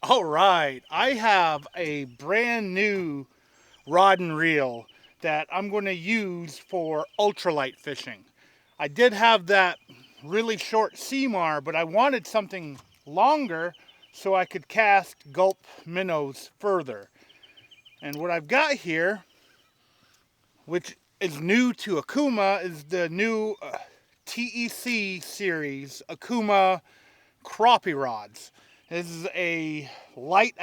All right, I have a brand new rod and reel that I'm going to use for ultralight fishing. I did have that really short Ceymar, but I wanted something longer so I could cast Gulp Minnows further. And what I've got here, which is new to Okuma, is the new TEC series Okuma Crappie rods. This is a light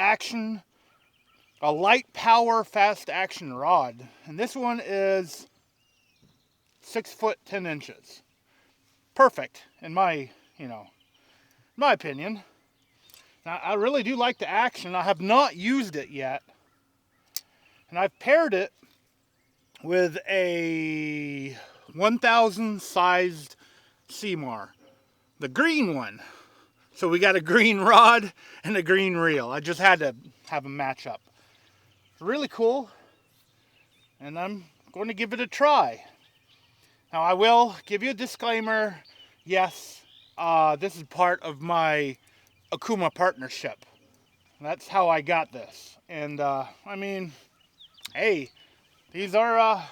power, fast action rod. And this one is 6 foot 10 inches. Perfect in my opinion. Now, I really do like the action. I have not used it yet. And I've paired it with a 1000 sized Ceymar, the green one. So we got a green rod and a green reel. I just had to have a match up. Really cool, and I'm going to give it a try. Now I will give you a disclaimer. Yes, this is part of my Okuma partnership. That's how I got this. And I mean, hey, these are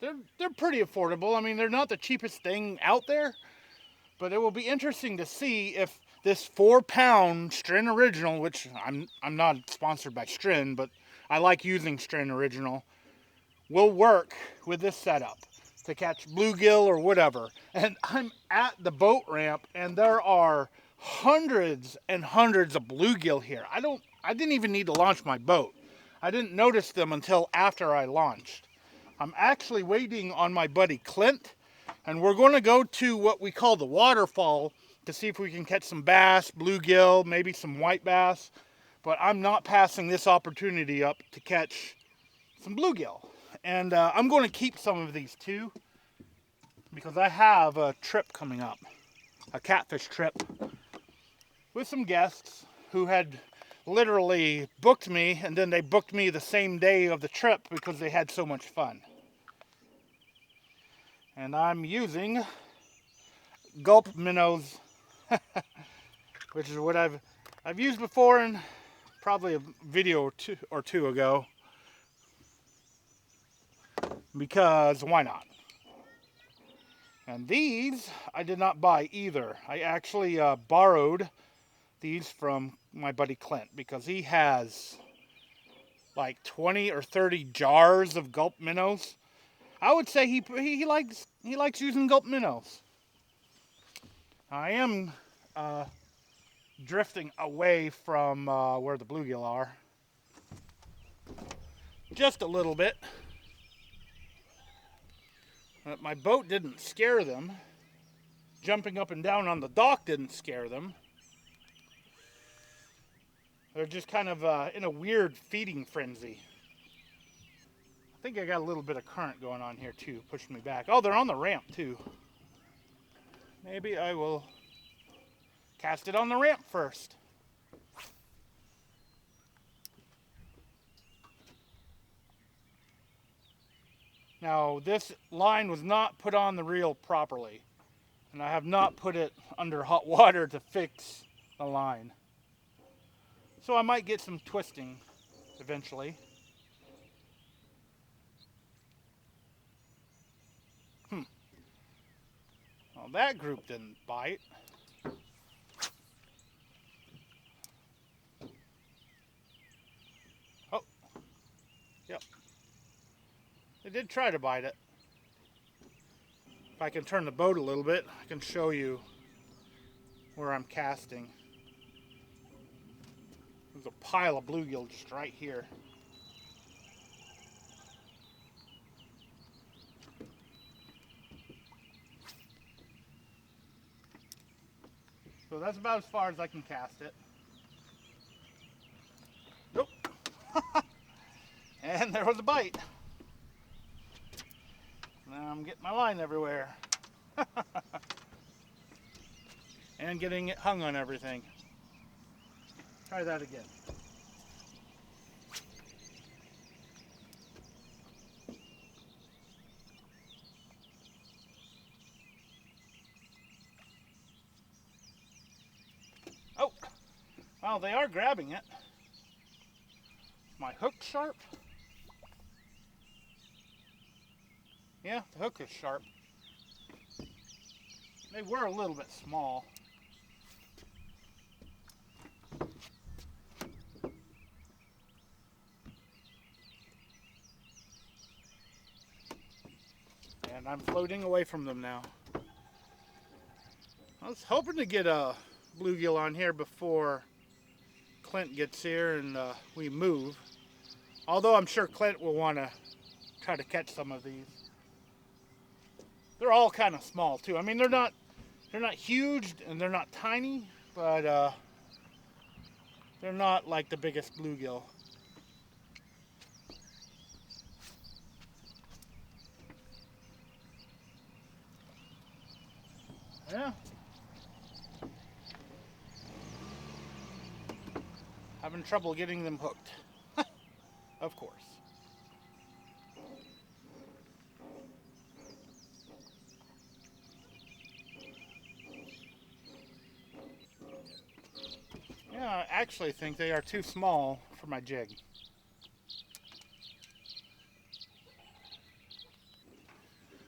they're pretty affordable. I mean, they're not the cheapest thing out there, but it will be interesting to see if this 4-pound Strin Original, which I'm not sponsored by Strin, but I like using Strin Original, will work with this setup to catch bluegill or whatever. And I'm at the boat ramp, and there are hundreds and hundreds of bluegill here. I didn't even need to launch my boat. I didn't notice them until after I launched. I'm actually waiting on my buddy Clint, and we're going to go to what we call the waterfall to see if we can catch some bass, bluegill, maybe some white bass. But I'm not passing this opportunity up to catch some bluegill. And I'm going to keep some of these too, because I have a trip coming up, a catfish trip, with some guests who had literally booked me, and then they booked me the same day of the trip because they had so much fun. And I'm using Gulp Minnows, which is what I've used before in probably a video or two ago, because why not? And these I did not buy either. I actually borrowed these from my buddy Clint, because he has like 20 or 30 jars of Gulp Minnows. I would say he likes using Gulp Minnows. I am drifting away from where the bluegill are, just a little bit. But my boat didn't scare them. Jumping up and down on the dock didn't scare them. They're just kind of in a weird feeding frenzy. I think I got a little bit of current going on here too, pushing me back. Oh, they're on the ramp too. Maybe I will cast it on the ramp first. Now, this line was not put on the reel properly, and I have not put it under hot water to fix the line. So I might get some twisting eventually. Well, that group didn't bite. Oh, yep. They did try to bite it. If I can turn the boat a little bit, I can show you where I'm casting. There's a pile of bluegill just right here. So that's about as far as I can cast it. Nope. And there was a bite. Now I'm getting my line everywhere. And getting it hung on everything. Try that again. Oh, well, they are grabbing it. my hook sharp? Yeah, the hook is sharp. They were a little bit small. And I'm floating away from them now. I was hoping to get a bluegill on here before Clint gets here and we move. Although I'm sure Clint will want to try to catch some of these. They're all kind of small too. I mean, they're not huge and they're not tiny, but they're not like the biggest bluegill. Yeah. Having trouble getting them hooked. Of course. Yeah, I actually think they are too small for my jig.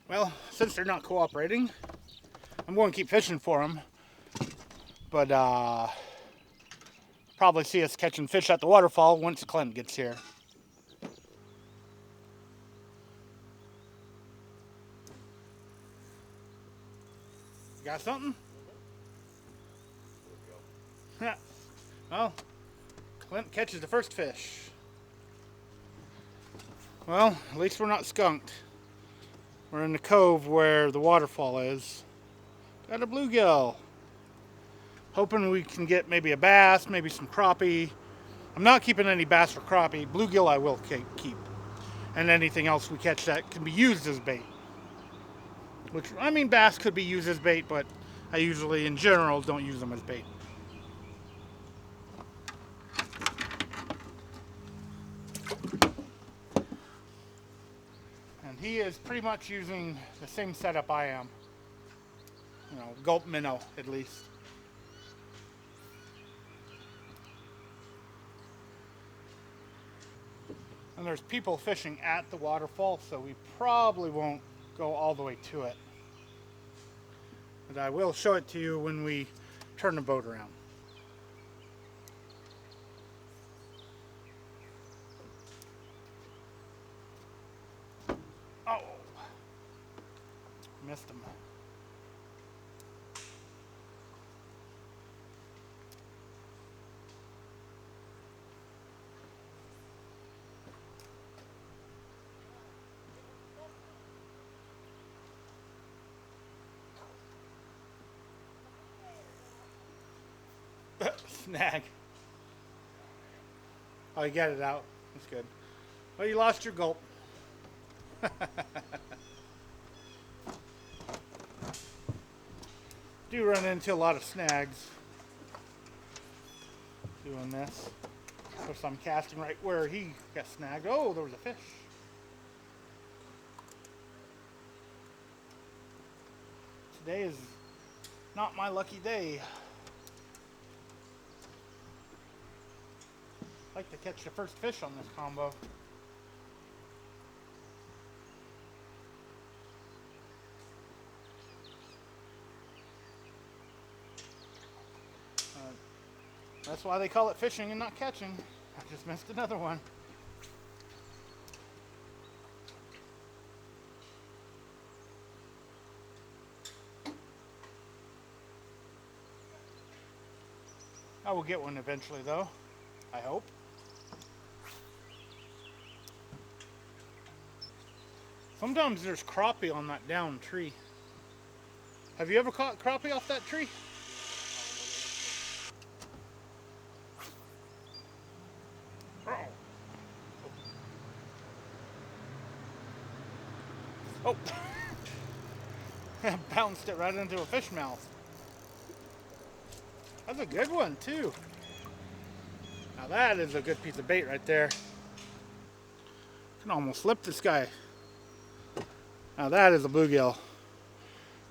Well, since they're not cooperating, I'm going to keep fishing for them. But probably see us catching fish at the waterfall once Clint gets here. Got something? Yeah. Well, Clint catches the first fish. Well, at least we're not skunked. We're in the cove where the waterfall is. Got a bluegill. Hoping we can get maybe a bass, maybe some crappie. I'm not keeping any bass or crappie. Bluegill I will keep. And anything else we catch that can be used as bait. Which, I mean, bass could be used as bait, but I usually, in general, don't use them as bait. And he is pretty much using the same setup I am. You know, Gulp Minnow, at least. And there's people fishing at the waterfall, so we probably won't go all the way to it. But I will show it to you when we turn the boat around. Oh, missed him. Snag. Oh, you got it out. That's good. Well, you lost your gulp. Do run into a lot of snags doing this. Of course, I'm casting right where he got snagged. Oh, there was a fish. Today is not my lucky day. I'd like to catch the first fish on this combo. That's why they call it fishing and not catching. I just missed another one. I will get one eventually though, I hope. Sometimes there's crappie on that down tree. Have you ever caught crappie off that tree? Oh. Bounced it right into a fish mouth. That's a good one too. Now that is a good piece of bait right there. Can almost flip this guy. Now that is a bluegill.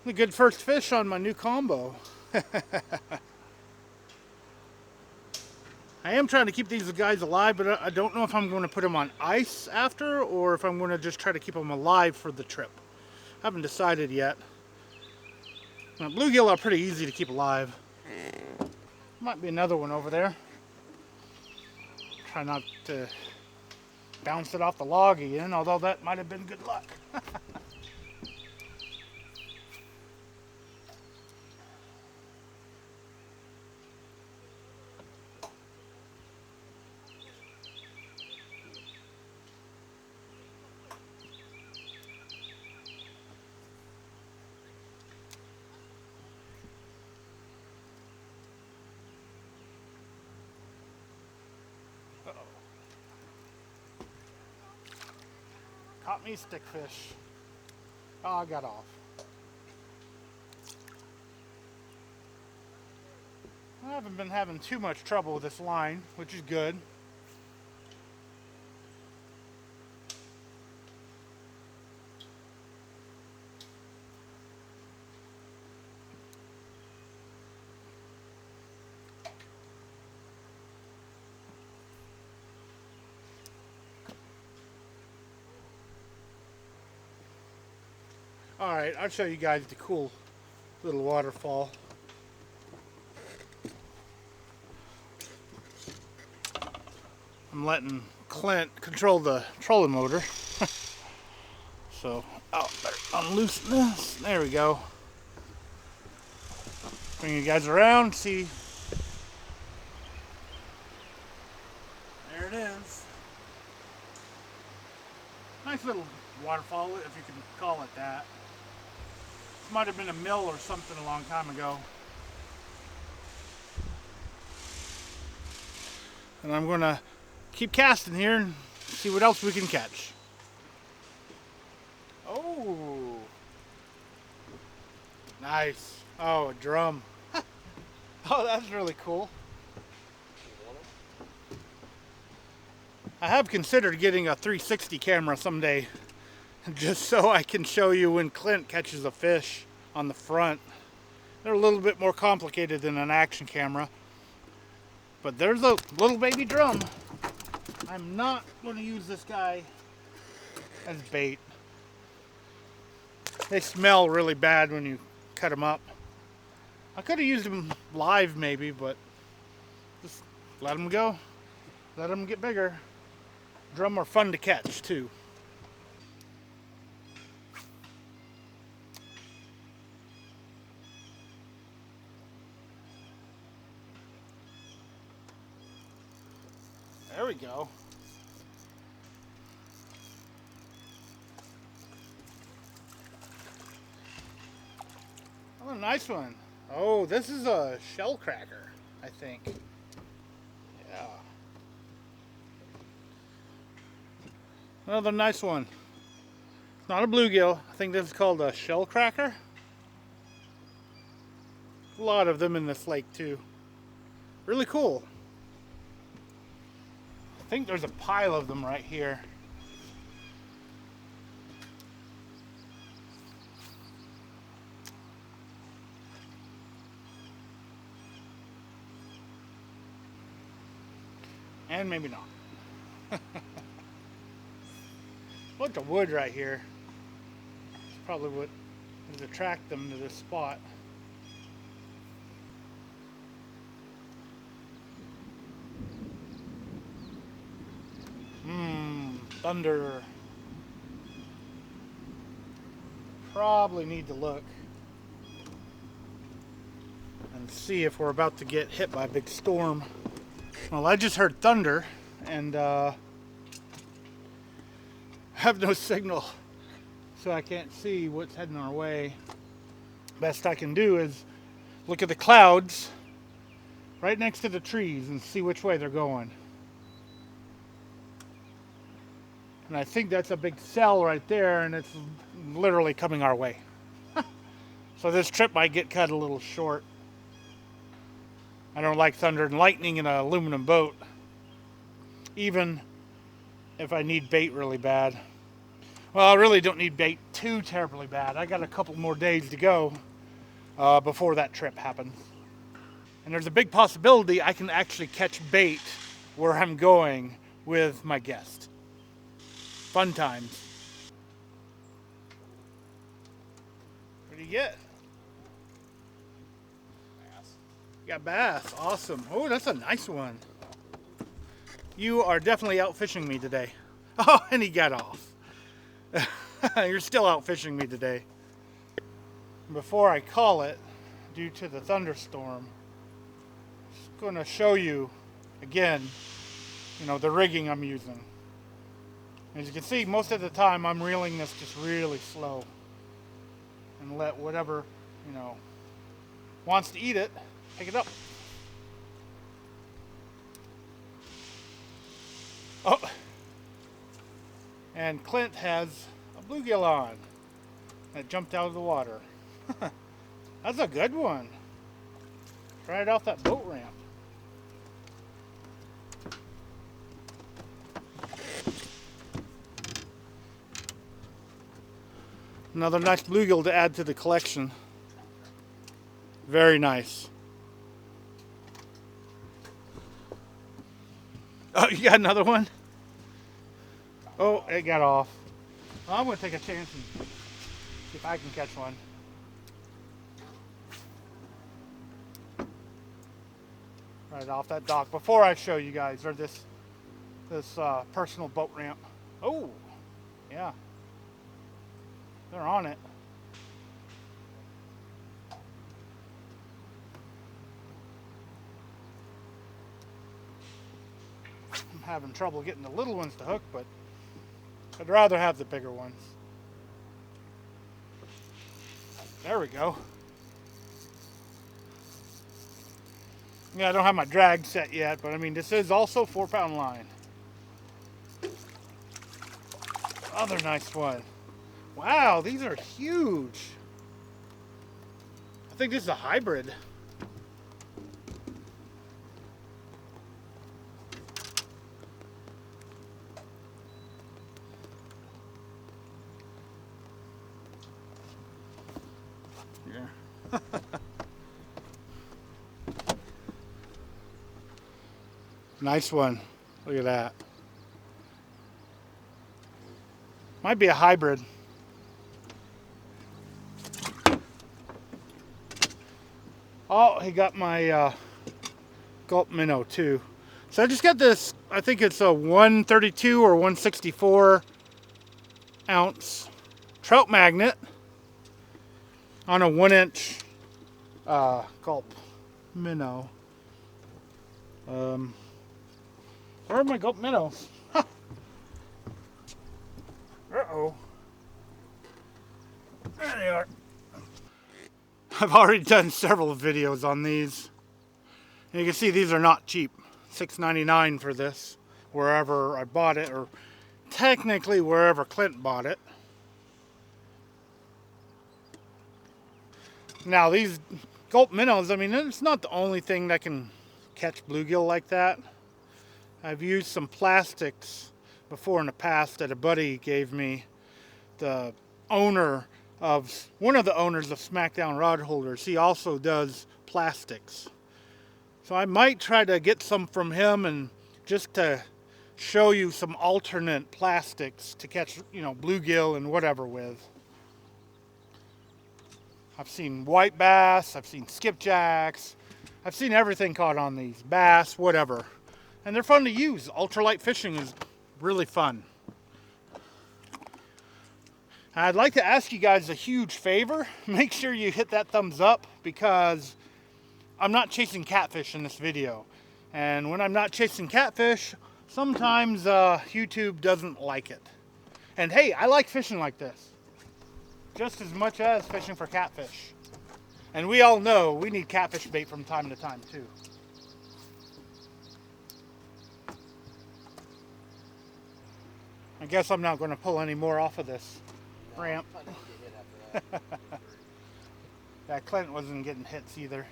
A good first fish on my new combo. I am trying to keep these guys alive, but I don't know if I'm going to put them on ice after or if I'm going to just try to keep them alive for the trip. I haven't decided yet. Now, bluegill are pretty easy to keep alive. Might be another one over there. Try not to bounce it off the log again, although that might have been good luck. Caught me stickfish. Oh, I got off. I haven't been having too much trouble with this line, which is good. All right, I'll show you guys the cool little waterfall. I'm letting Clint control the trolling motor. So, oh, better unloosen this. There we go. Bring you guys around, see. There it is. Nice little waterfall, if you can call it that. Might have been a mill or something a long time ago. And I'm going to keep casting here and see what else we can catch. Oh, nice. Oh, a drum. Oh, that's really cool. I have considered getting a 360 camera someday, just so I can show you when Clint catches a fish on the front. They're a little bit more complicated than an action camera, but there's a little baby drum. I'm not going to use this guy as bait. They smell really bad when you cut them up. I could have used them live maybe, but just let them go. Let them get bigger. Drum are fun to catch too. There we go. Oh, nice one. Oh, this is a shell cracker, I think. Yeah. Another nice one. It's not a bluegill. I think this is called a shell cracker. A lot of them in this lake too. Really cool. I think there's a pile of them right here. And maybe not. Bunch of wood right here. It's probably what would attract them to this spot. Thunder. Probably need to look and see if we're about to get hit by a big storm. Well, I just heard thunder and have no signal, so I can't see what's heading our way. Best I can do is look at the clouds right next to the trees and see which way they're going. And I think that's a big cell right there, and it's literally coming our way. So this trip might get cut a little short. I don't like thunder and lightning in an aluminum boat, even if I need bait really bad. Well, I really don't need bait too terribly bad. I got a couple more days to go before that trip happens. And there's a big possibility I can actually catch bait where I'm going with my guest. Fun times. What do you get? Bass. You got bass. Awesome. Oh, that's a nice one. You are definitely out fishing me today. Oh, and he got off. You're still out fishing me today. Before I call it, due to the thunderstorm, I'm just going to show you again, the rigging I'm using. As you can see, most of the time I'm reeling this just really slow and let whatever, wants to eat it, pick it up. Oh, and Clint has a bluegill on that jumped out of the water. That's a good one. Right off that boat ramp. Another nice bluegill to add to the collection. Very nice. Oh, you got another one? Oh, it got off. Well, I'm going to take a chance and see if I can catch one. Right off that dock. Before I show you guys, or this personal boat ramp. Oh, yeah. They're on it. I'm having trouble getting the little ones to hook, but I'd rather have the bigger ones. There we go. Yeah, I don't have my drag set yet, but I mean, this is also 4-pound line. Other nice one. Wow, these are huge. I think this is a hybrid. Yeah. Nice one. Look at that. Might be a hybrid. Oh, he got my Gulp Minnow too. So I just got this, I think it's a 132 or 164 ounce trout magnet on a 1-inch Gulp Minnow. Where are my Gulp Minnows? Huh. Uh-oh. There they are. I've already done several videos on these. And you can see these are not cheap. $6.99 for this, wherever I bought it, or technically wherever Clint bought it. Now these Gulp Minnows, I mean, it's not the only thing that can catch bluegill like that. I've used some plastics before in the past that a buddy gave me. The owner of, one of the owners of Smackdown Rod Holders, he also does plastics. So I might try to get some from him and just to show you some alternate plastics to catch, bluegill and whatever with. I've seen white bass, I've seen skipjacks, I've seen everything caught on these, bass, whatever. And they're fun to use. Ultralight fishing is really fun. I'd like to ask you guys a huge favor. Make sure you hit that thumbs up, because I'm not chasing catfish in this video. And when I'm not chasing catfish, sometimes YouTube doesn't like it. And hey, I like fishing like this just as much as fishing for catfish. And we all know we need catfish bait from time to time too. I guess I'm not going to pull any more off of this ramp. Yeah, Clint wasn't getting hits either.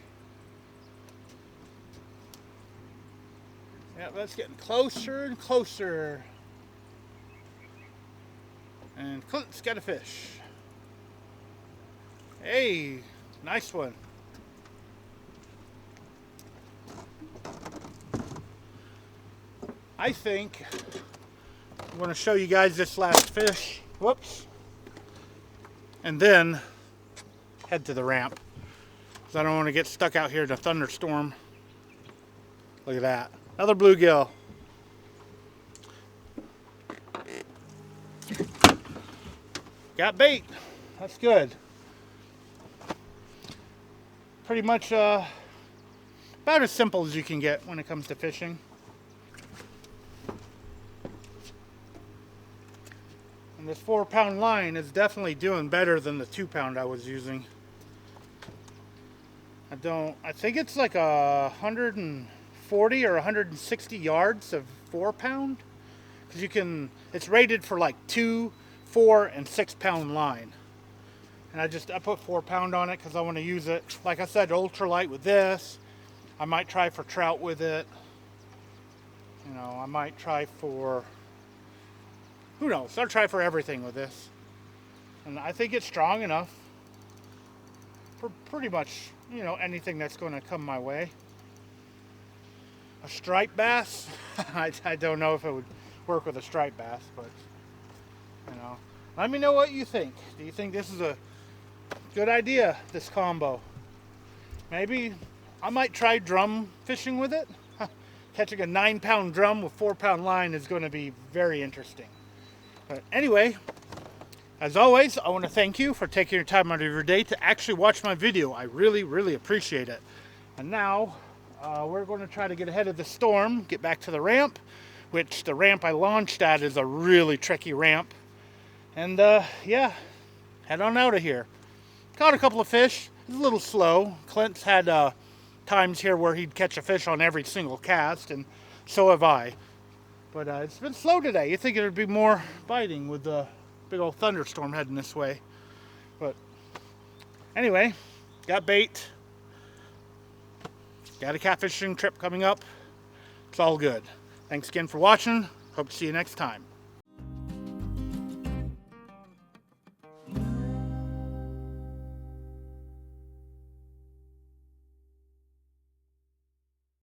Yeah, that's getting closer and closer. And Clint's got a fish. Hey, nice one. I think I'm going to show you guys this last fish. Whoops. And then head to the ramp, because I don't want to get stuck out here in a thunderstorm. Look at that. Another bluegill. Got bait. That's good. Pretty much about as simple as you can get when it comes to fishing. And this 4-pound line is definitely doing better than the 2-pound I was using. I think it's like 140 or 160 yards of 4-pound. Because it's rated for like 2, 4, and 6-pound line. And I put 4-pound on it because I want to use it, like I said, ultralight with this. I might try for trout with it. You know, I might try for, who knows, I'll try for everything with this. And I think it's strong enough for pretty much, you know, anything that's going to come my way. A striped bass, I don't know if it would work with a striped bass, but, you know. Let me know what you think. Do you think this is a good idea, this combo? Maybe I might try drum fishing with it. Catching a 9-pound drum with 4-pound line is going to be very interesting. But anyway, as always, I want to thank you for taking your time out of your day to actually watch my video. I really, really appreciate it. And now we're going to try to get ahead of the storm, get back to the ramp, which the ramp I launched at is a really tricky ramp. And yeah, head on out of here. Caught a couple of fish. It's a little slow. Clint's had times here where he'd catch a fish on every single cast, and so have I. But it's been slow today. You'd think it would be more biting with the big old thunderstorm heading this way. But anyway, got bait. Got a catfishing trip coming up. It's all good. Thanks again for watching. Hope to see you next time.